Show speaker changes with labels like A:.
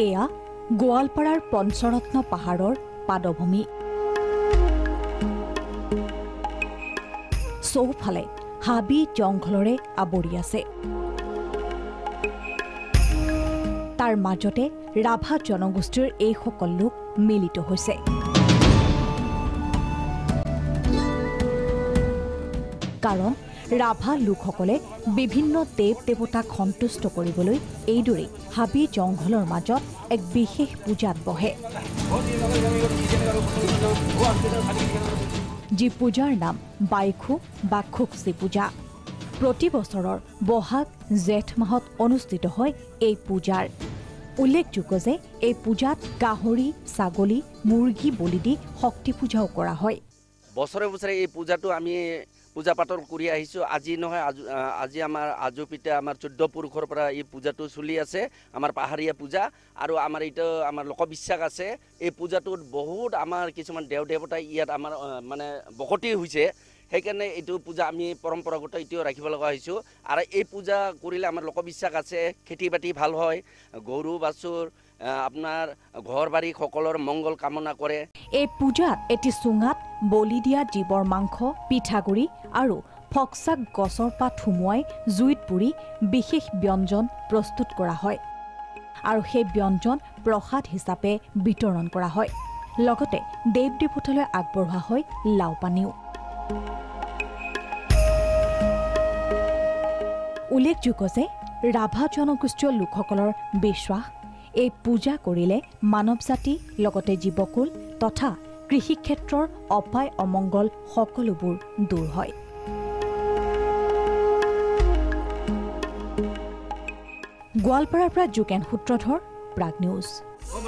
A: এয়া গোৱালপাৰাৰ পঞ্চৰত্ন পাহাৰৰ পাদভূমি। চৌফালে হাবি জংঘলৰে আৱৰি আছে। তাৰ মাজতে ৰাভা জনগোষ্ঠীৰ এইসকল লোক মিলিত হৈছে। কাৰণ ৰাভা লোকসকলে বিভিন্ন দেৱ দেৱতাক সন্তুষ্ট কৰিবলৈ এইদৰে হাবি জংঘলৰ মাজত এক বিশেষ পূজাত বহে, যি পূজাৰ নাম বাইখু বা খুকচি পূজা। প্ৰতি বছৰৰ বহাগ জেঠ মাহত অনুষ্ঠিত হয় এই পূজাৰ। উল্লেখযোগ্য যে এই পূজাত গাহৰি, ছাগলী, মুৰ্গী বলি দি শক্তি পূজাও কৰা হয়।
B: বছৰে বছৰে এই পূজাটো আমি পূজা পাতল কৰি আহিছোঁ। আজি নহয়, আজি আমাৰ আজো পিতা আমাৰ 14 পুৰুষৰ পৰা এই পূজাটো চলি আছে, আমাৰ পাহাৰীয়া পূজা। আৰু আমাৰ এইটো আমাৰ লোকবিশ্বাস আছে, এই পূজাটোত বহুত আমাৰ কিছুমান দেৱ দেৱতাই ইয়াত আমাৰ মানে বসতি হৈছে। সেইকাৰণে এইটো পূজা আমি পৰম্পৰাগত এতিয়াও ৰাখিব লগা হৈছোঁ। আৰু এই পূজা কৰিলে আমাৰ লোকবিশ্বাস আছে, খেতি বাতি ভাল হয়, গৰু বাছুৰ আপোনাৰ ঘৰ বাৰী সকলৰ মংগল কামনা কৰে।
A: এই পূজাত এটি চুঙাত বলি দিয়া জীৱৰ মাংস, পিঠাগুৰি আৰু ফকচাক গছৰ পাত সুমুৱাই জুইত পুৰি বিশেষ ব্যঞ্জন প্ৰস্তুত কৰা হয় আৰু সেই ব্যঞ্জন প্ৰসাদ হিচাপে বিতৰণ কৰা হয়। লগতে দেৱ দেৱতালৈ আগবঢ়োৱা হয় লাও পানীও। উল্লেখযোগ্য যে ৰাভা জনগোষ্ঠীয় লোকসকলৰ বিশ্বাস, এই পূজা কৰিলে মানৱ জাতি লগতে জীৱকুল তথা কৃষিক্ষেত্ৰৰ অপায় অমংগল সকলোবোৰ দূৰ হয়। গোৱালপাৰাৰ পৰা যোগেন সূত্ৰধৰ, প্ৰাগ নিউজ।
C: Oh,